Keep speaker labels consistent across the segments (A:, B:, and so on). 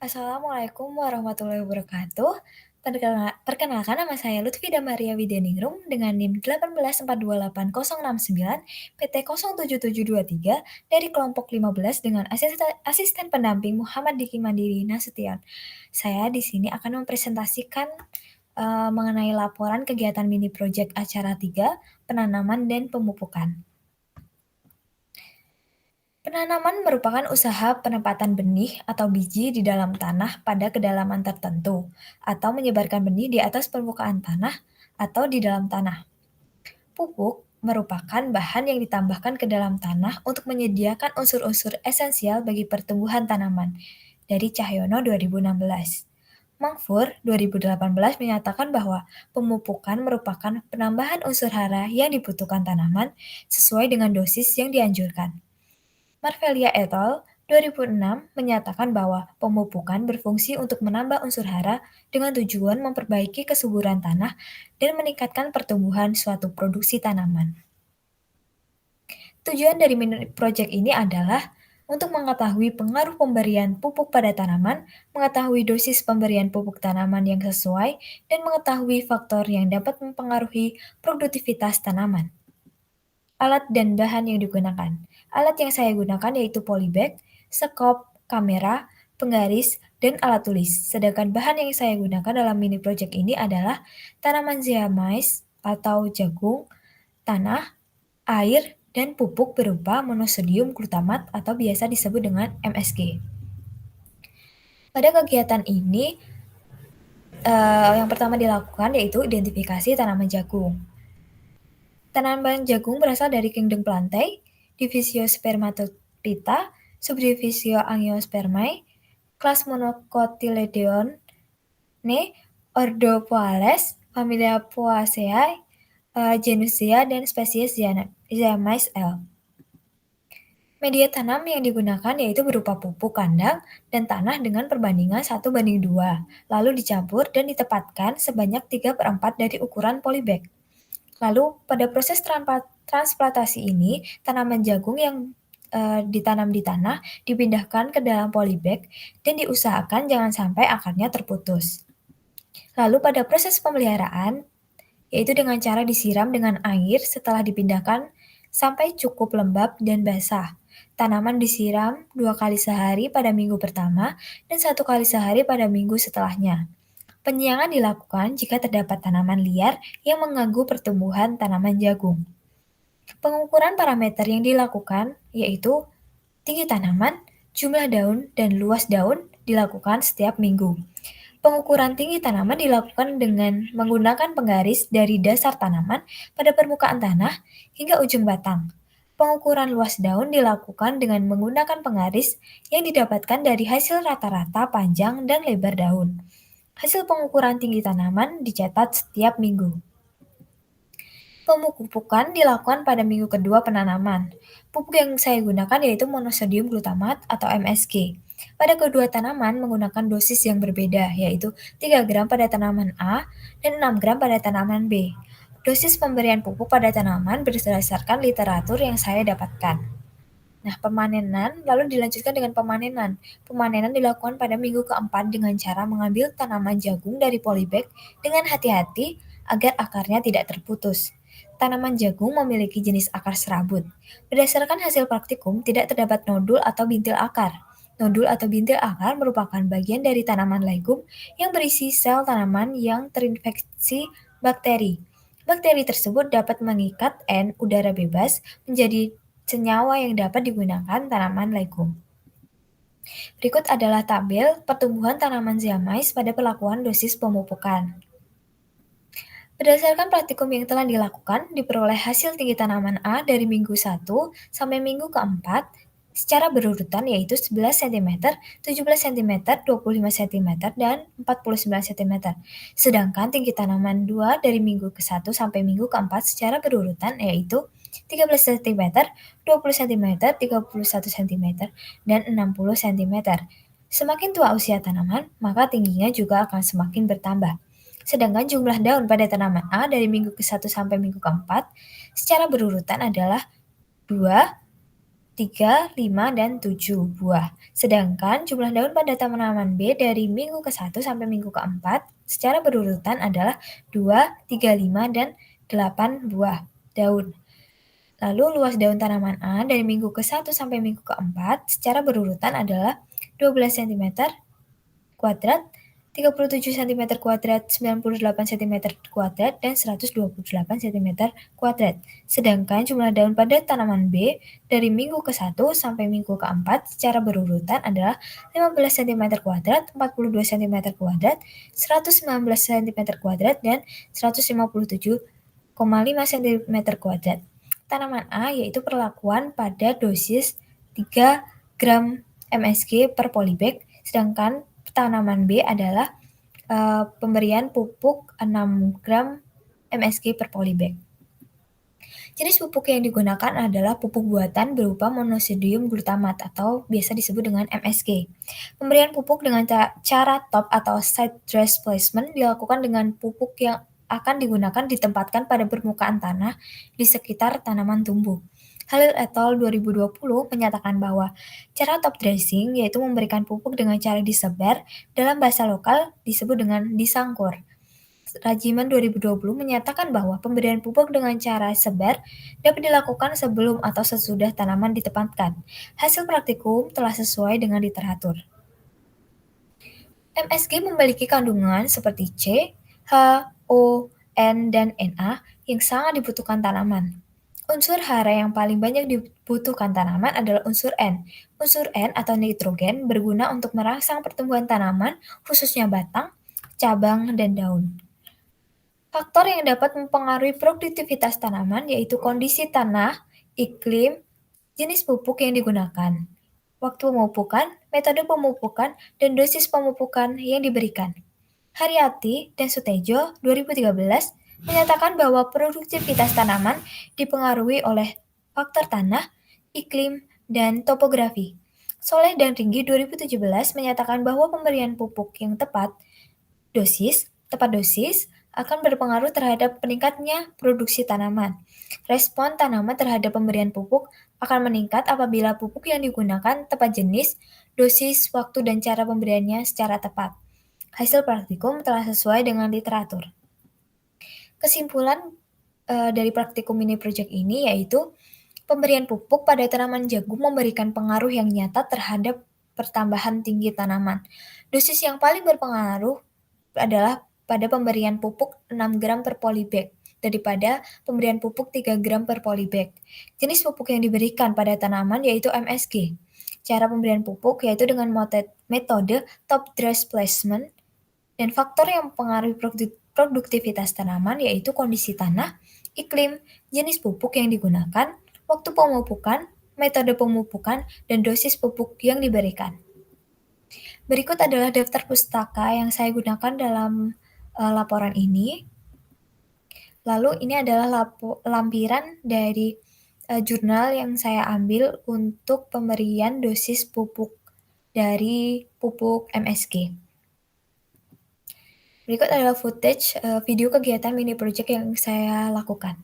A: Assalamualaikum warahmatullahi wabarakatuh. Perkenalkan nama saya Lutfi Damaria Widianingrum dengan NIM 184280069 PT 07723 dari kelompok 15 dengan asisten pendamping Muhammad Diki Mandiri Nasution. Saya di sini akan mempresentasikan mengenai laporan kegiatan mini project acara 3, penanaman dan pemupukan. Penanaman merupakan usaha penempatan benih atau biji di dalam tanah pada kedalaman tertentu, atau menyebarkan benih di atas permukaan tanah atau di dalam tanah. Pupuk merupakan bahan yang ditambahkan ke dalam tanah untuk menyediakan unsur-unsur esensial bagi pertumbuhan tanaman. Dari Cahyono 2016. Mangfur 2018 menyatakan bahwa pemupukan merupakan penambahan unsur hara yang dibutuhkan tanaman sesuai dengan dosis yang dianjurkan. Marvelia et al. 2006 menyatakan bahwa pemupukan berfungsi untuk menambah unsur hara dengan tujuan memperbaiki kesuburan tanah dan meningkatkan pertumbuhan suatu produksi tanaman. Tujuan dari mini project ini adalah untuk mengetahui pengaruh pemberian pupuk pada tanaman, mengetahui dosis pemberian pupuk tanaman yang sesuai, dan mengetahui faktor yang dapat mempengaruhi produktivitas tanaman. Alat dan bahan yang digunakan. Alat yang saya gunakan yaitu polybag, sekop, kamera, penggaris, dan alat tulis. Sedangkan bahan yang saya gunakan dalam mini project ini adalah tanaman zeamais atau jagung, tanah, air, dan pupuk berupa monosodium glutamat atau biasa disebut dengan MSG. Pada kegiatan ini, yang pertama dilakukan yaitu identifikasi tanaman jagung. Tanaman jagung berasal dari kingdom Plantae, divisio Spermatophyta, subdivisio Angiospermae, kelas Monocotyledones, ordo Poales, familia Poaceae, genus Zea, dan spesies Zeamais L. Media tanam yang digunakan yaitu berupa pupuk kandang dan tanah dengan perbandingan 1:2, lalu dicampur dan ditempatkan sebanyak 3/4 dari ukuran polybag. Lalu pada proses transplantasi ini, tanaman jagung yang ditanam di tanah dipindahkan ke dalam polybag dan diusahakan jangan sampai akarnya terputus. Lalu pada proses pemeliharaan, yaitu dengan cara disiram dengan air setelah dipindahkan sampai cukup lembab dan basah. Tanaman disiram 2 kali sehari pada minggu pertama dan 1 kali sehari pada minggu setelahnya. Penyiangan dilakukan jika terdapat tanaman liar yang mengganggu pertumbuhan tanaman jagung. Pengukuran parameter yang dilakukan yaitu tinggi tanaman, jumlah daun, dan luas daun dilakukan setiap minggu. Pengukuran tinggi tanaman dilakukan dengan menggunakan penggaris dari dasar tanaman pada permukaan tanah hingga ujung batang. Pengukuran luas daun dilakukan dengan menggunakan penggaris yang didapatkan dari hasil rata-rata panjang dan lebar daun. Hasil pengukuran tinggi tanaman dicatat setiap minggu. Pemupukan dilakukan pada minggu kedua penanaman. Pupuk yang saya gunakan yaitu monosodium glutamat atau MSG. Pada kedua tanaman menggunakan dosis yang berbeda, yaitu 3 gram pada tanaman A dan 6 gram pada tanaman B. Dosis pemberian pupuk pada tanaman berdasarkan literatur yang saya dapatkan. Nah, pemanenan lalu dilanjutkan dengan pemanenan. Pemanenan dilakukan pada minggu keempat dengan cara mengambil tanaman jagung dari polybag dengan hati-hati agar akarnya tidak terputus. Tanaman jagung memiliki jenis akar serabut. Berdasarkan hasil praktikum, tidak terdapat nodul atau bintil akar. Nodul atau bintil akar merupakan bagian dari tanaman legum yang berisi sel tanaman yang terinfeksi bakteri. Bakteri tersebut dapat mengikat N udara bebas menjadi senyawa yang dapat digunakan tanaman legum. Berikut adalah tabel pertumbuhan tanaman zeamais pada perlakuan dosis pemupukan. Berdasarkan praktikum yang telah dilakukan, diperoleh hasil tinggi tanaman A dari minggu 1 sampai minggu keempat secara berurutan yaitu 11 cm, 17 cm, 25 cm, dan 49 cm. Sedangkan tinggi tanaman 2 dari minggu ke-1 sampai minggu keempat secara berurutan yaitu 13 cm, 20 cm, 31 cm, dan 60 cm. Semakin tua usia tanaman, maka tingginya juga akan semakin bertambah. Sedangkan jumlah daun pada tanaman A dari minggu ke-1 sampai minggu ke-4 secara berurutan adalah 2, 3, 5, dan 7 buah. Sedangkan jumlah daun pada tanaman B dari minggu ke-1 sampai minggu ke-4 secara berurutan adalah 2, 3, 5, dan 8 buah daun. Lalu luas daun tanaman A dari minggu ke-1 sampai minggu ke-4 secara berurutan adalah 12 cm kuadrat, 37 cm kuadrat, 98 cm kuadrat, dan 128 cm kuadrat. Sedangkan jumlah daun pada tanaman B dari minggu ke-1 sampai minggu ke-4 secara berurutan adalah 15 cm kuadrat, 42 cm kuadrat, 119 cm kuadrat, dan 157,5 cm kuadrat. Tanaman A yaitu perlakuan pada dosis 3 gram MSG per polybag, sedangkan tanaman B adalah pemberian pupuk 6 gram MSG per polybag. Jenis pupuk yang digunakan adalah pupuk buatan berupa monosodium glutamat atau biasa disebut dengan MSG. Pemberian pupuk dengan cara top atau side dress placement dilakukan dengan pupuk yang akan digunakan ditempatkan pada permukaan tanah di sekitar tanaman tumbuh. Halil et al. 2020 menyatakan bahwa cara top dressing yaitu memberikan pupuk dengan cara disebar, dalam bahasa lokal disebut dengan disangkur. Rajiman 2020 menyatakan bahwa pemberian pupuk dengan cara sebar dapat dilakukan sebelum atau sesudah tanaman ditempatkan. Hasil praktikum telah sesuai dengan literatur. MSG memiliki kandungan seperti C, H, O, N, dan Na yang sangat dibutuhkan tanaman. Unsur hara yang paling banyak dibutuhkan tanaman adalah unsur N. Unsur N atau nitrogen berguna untuk merangsang pertumbuhan tanaman, khususnya batang, cabang, dan daun. Faktor yang dapat mempengaruhi produktivitas tanaman yaitu kondisi tanah, iklim, jenis pupuk yang digunakan, waktu pemupukan, metode pemupukan, dan dosis pemupukan yang diberikan. Haryati dan Sutejo 2013 menyatakan bahwa produktivitas tanaman dipengaruhi oleh faktor tanah, iklim, dan topografi. Soleh dan Ringgi 2017 menyatakan bahwa pemberian pupuk yang tepat dosis akan berpengaruh terhadap peningkatnya produksi tanaman. Respon tanaman terhadap pemberian pupuk akan meningkat apabila pupuk yang digunakan tepat jenis, dosis, waktu, dan cara pemberiannya secara tepat. Hasil praktikum telah sesuai dengan literatur. Kesimpulan dari praktikum mini project ini yaitu pemberian pupuk pada tanaman jagung memberikan pengaruh yang nyata terhadap pertambahan tinggi tanaman. Dosis yang paling berpengaruh adalah pada pemberian pupuk 6 gram per polybag daripada pemberian pupuk 3 gram per polybag. Jenis pupuk yang diberikan pada tanaman yaitu MSG. Cara pemberian pupuk yaitu dengan metode top dress placement, dan faktor yang mempengaruhi produktivitas tanaman yaitu kondisi tanah, iklim, jenis pupuk yang digunakan, waktu pemupukan, metode pemupukan, dan dosis pupuk yang diberikan. Berikut adalah daftar pustaka yang saya gunakan dalam laporan ini. Lalu ini adalah lampiran dari jurnal yang saya ambil untuk pemberian dosis pupuk dari pupuk MSG. Berikut adalah footage video kegiatan mini project yang saya lakukan.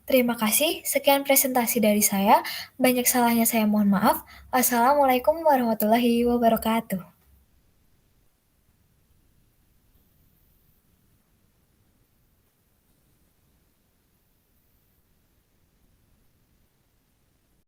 A: Terima kasih, sekian presentasi dari saya. Banyak salahnya saya mohon maaf. Wassalamualaikum warahmatullahi wabarakatuh.